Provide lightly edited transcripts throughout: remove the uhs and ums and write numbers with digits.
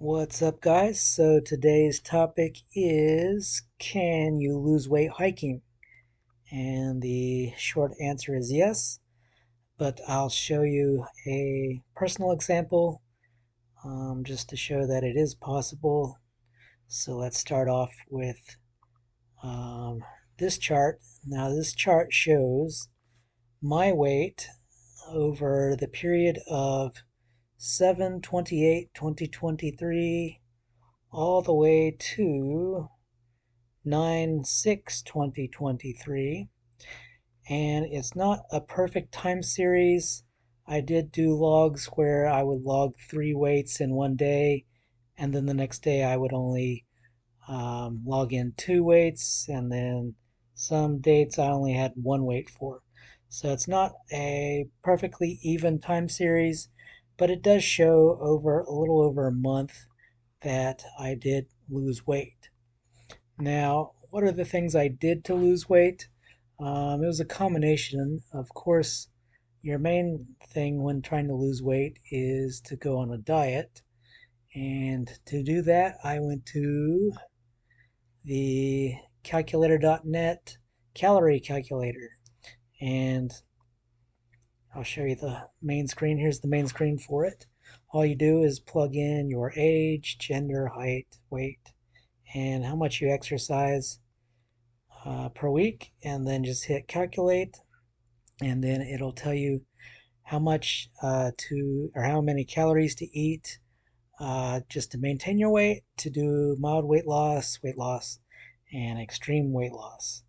What's up, guys? So today's topic is, can you lose weight hiking? And the short answer is yes, but I'll show you a personal example just to show that it is possible. So let's start off with um, this chart. Now this chart shows my weight over the period of 7/28/2023 all the way to 9/6/2023, and it's not a perfect time series. I did do logs where I would log 3 weights in one day, and then the next day I would only log in 2 weights, and then some dates I only had 1 weight for. So it's not a perfectly even time series, but it does show over a little over a month that I did lose weight. Now, what are the things I did to lose weight? It was a combination. Of course, your main thing when trying to lose weight is to go on a diet. And to do that, I went to the calculator.net calorie calculator. And I'll show you the main screen. Here's the main screen for it. All you do is plug in your age, gender, height, weight, and how much you exercise per week, and then just hit calculate, and then it'll tell you how much or how many calories to eat just to maintain your weight, to do mild weight loss, and extreme weight loss.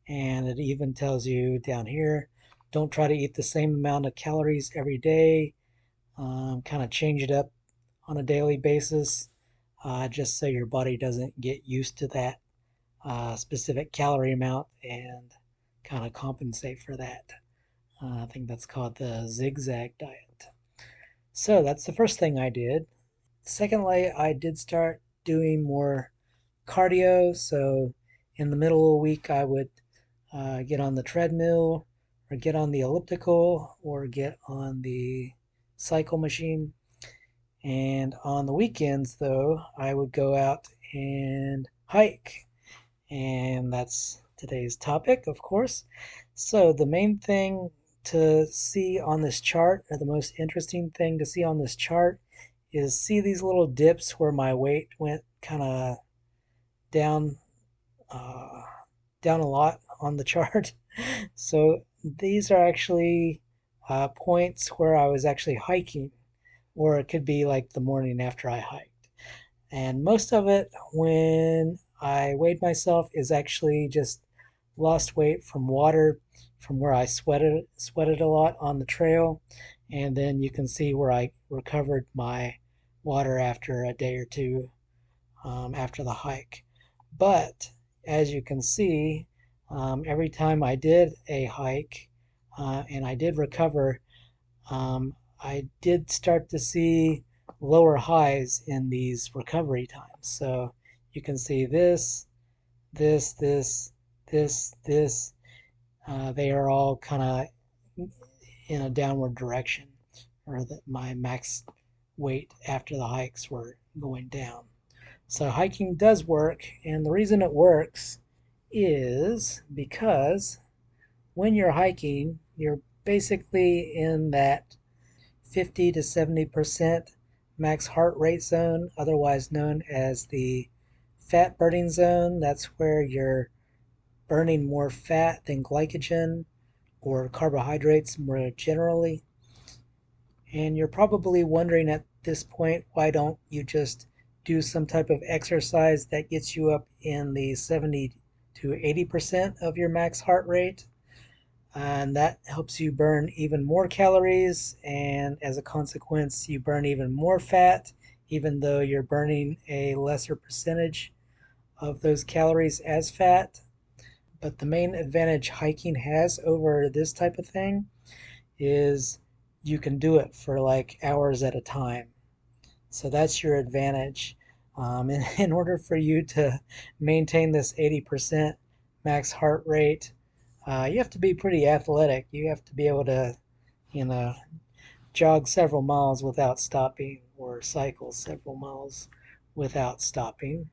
And it even tells you down here, don't try to eat the same amount of calories every day. Kind of change it up on a daily basis, just so your body doesn't get used to that specific calorie amount and kind of compensate for that. I think that's called the zigzag diet. So that's the first thing I did. Secondly, I did start doing more cardio. So in the middle of the week, I would get on the treadmill or get on the elliptical or get on the cycle machine. And on the weekends, though, I would go out and hike. And that's today's topic, of course. So the main thing to see on this chart, or the most interesting thing to see on this chart, is see these little dips where my weight went kind of down, uh, down a lot on the chart. So these are actually points where I was actually hiking, or it could be like the morning after I hiked. And most of it, when I weighed myself, is actually just lost weight from water, from where I sweated a lot on the trail. And then you can see where I recovered my water after a day or two after the hike. But as you can see, every time I did a hike and I did recover, I did start to see lower highs in these recovery times. So you can see this, this, this, this. They are all kind of in a downward direction, or that my max weight after the hikes were going down. So hiking does work, and the reason it works is because when you're hiking, you're basically in that 50 to 70% max heart rate zone, otherwise known as the fat burning zone. That's where you're burning more fat than glycogen or carbohydrates more generally. And you're probably wondering at this point, why don't you just do some type of exercise that gets you up in the 70 to 80% of your max heart rate? And that helps you burn even more calories, and as a consequence you burn even more fat, even though you're burning a lesser percentage of those calories as fat. But the main advantage hiking has over this type of thing is you can do it for like hours at a time. So that's your advantage. In order for you to maintain this 80% max heart rate, you have to be pretty athletic. You have to be able to, you know, jog several miles without stopping, or cycle several miles without stopping.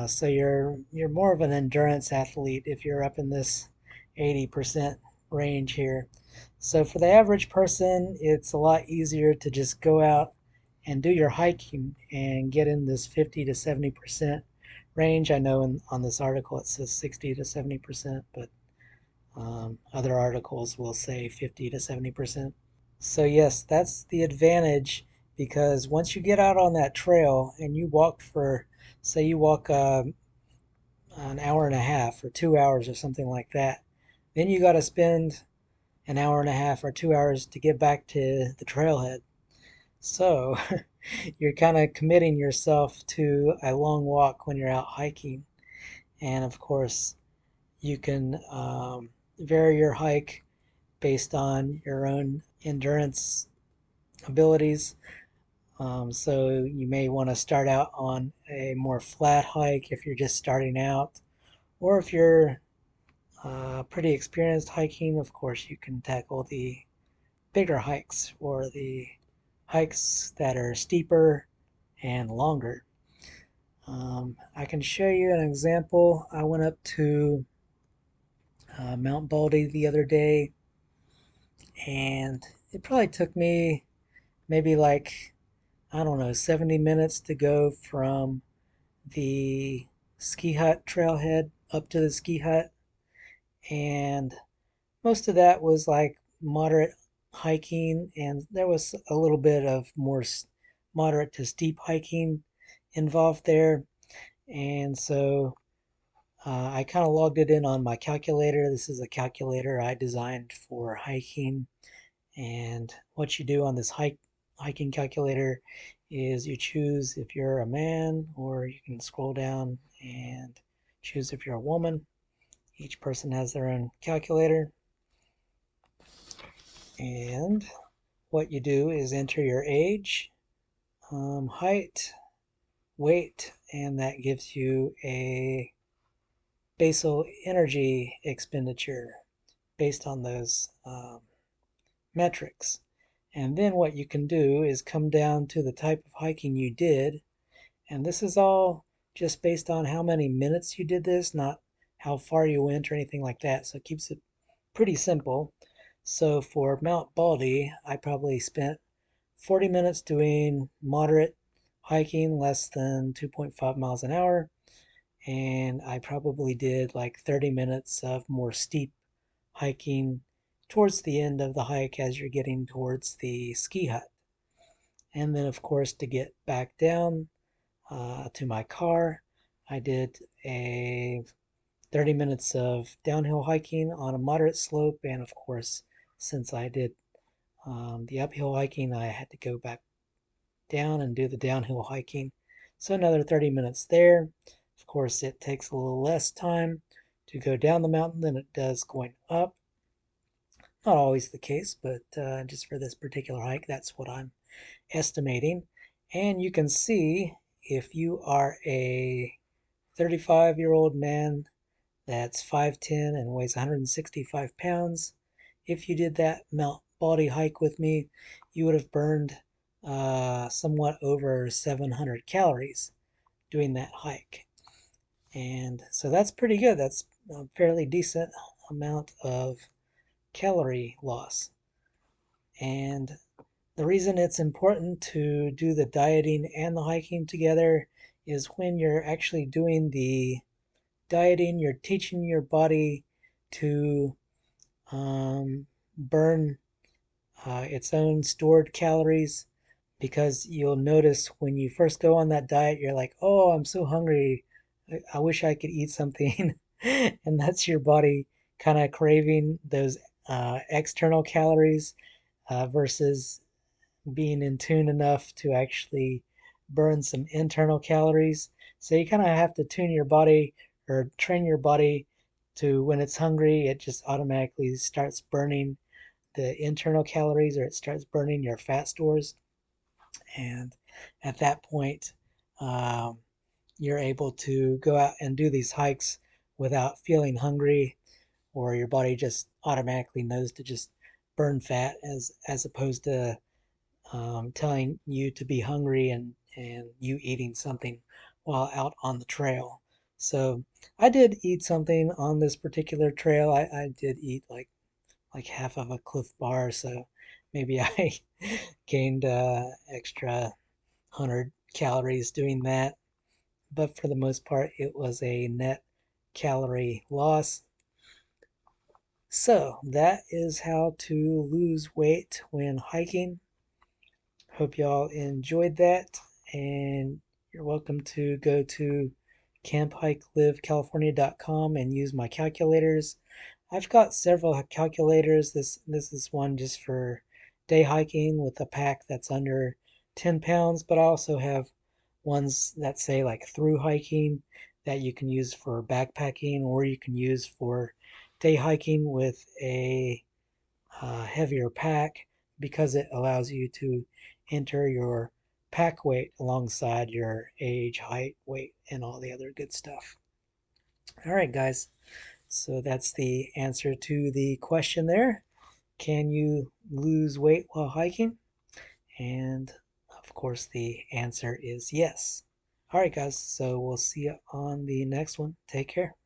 So you're more of an endurance athlete if you're up in this 80% range here. So for the average person, it's a lot easier to just go out and do your hiking and get in this 50 to 70% range. I know on this article it says 60 to 70%, but other articles will say 50 to 70%. So yes, that's the advantage because once you get out on that trail and you walk for, say you walk an hour and a half or 2 hours or something like that, then you got to spend an hour and a half or 2 hours to get back to the trailhead. So you're kind of committing yourself to a long walk when you're out hiking. And of course, you can vary your hike based on your own endurance abilities. So you may want to start out on a more flat hike if you're just starting out, or if you're pretty experienced hiking, of course, you can tackle the bigger hikes or the hikes that are steeper and longer. I can show you an example. I went up to Mount Baldy the other day, and it probably took me maybe like, I don't know, 70 minutes to go from the ski hut trailhead up to the ski hut. And most of that was like moderate hiking, and there was a little bit of more moderate to steep hiking involved there. And so I kind of logged it in on my calculator. This is a calculator I designed for hiking. And what you do on this hiking calculator is you choose if you're a man, or you can scroll down and choose if you're a woman. Each person has their own calculator. And what you do is enter your age, height, weight, and that gives you a basal energy expenditure based on those metrics. And then what you can do is come down to the type of hiking you did. And this is all just based on how many minutes you did this, not how far you went or anything like that. So it keeps it pretty simple. So for Mount Baldy, I probably spent 40 minutes doing moderate hiking, less than 2.5 miles an hour. And I probably did like 30 minutes of more steep hiking towards the end of the hike as you're getting towards the ski hut. And then, of course, to get back down to my car, I did a 30 minutes of downhill hiking on a moderate slope. And of course, since I did the uphill hiking, I had to go back down and do the downhill hiking. So another 30 minutes there. Of course, it takes a little less time to go down the mountain than it does going up. Not always the case, but just for this particular hike, that's what I'm estimating. And you can see if you are a 35-year-old man that's 5'10 and weighs 165 pounds, if you did that Mount Baldy hike with me, you would have burned somewhat over 700 calories doing that hike. And so that's pretty good. That's a fairly decent amount of calorie loss. And the reason it's important to do the dieting and the hiking together is when you're actually doing the dieting, you're teaching your body to burn its own stored calories, because you'll notice when you first go on that diet, you're like, oh, I'm so hungry. I wish I could eat something. And that's your body kind of craving those external calories versus being in tune enough to actually burn some internal calories. So you kind of have to tune your body or train your body to when it's hungry, it just automatically starts burning the internal calories, or it starts burning your fat stores. And at that point, um, you're able to go out and do these hikes without feeling hungry, or your body just automatically knows to just burn fat as opposed to telling you to be hungry and you eating something while out on the trail. So I did eat something on this particular trail. I did eat like half of a Cliff Bar, so maybe I gained extra 100 calories doing that. But for the most part, it was a net calorie loss. So that is how to lose weight when hiking. Hope y'all enjoyed that, and you're welcome to go to camphikelive.california.com and use my calculators. I've got several calculators. This is one just for day hiking with a pack that's under 10 pounds, but I also have ones that say like through hiking that you can use for backpacking, or you can use for day hiking with a heavier pack, because it allows you to enter your pack weight alongside your age, height, weight, and all the other good stuff. All right, guys. So that's the answer to the question there. Can you lose weight while hiking? And of course, the answer is yes. All right, guys. So we'll see you on the next one. Take care.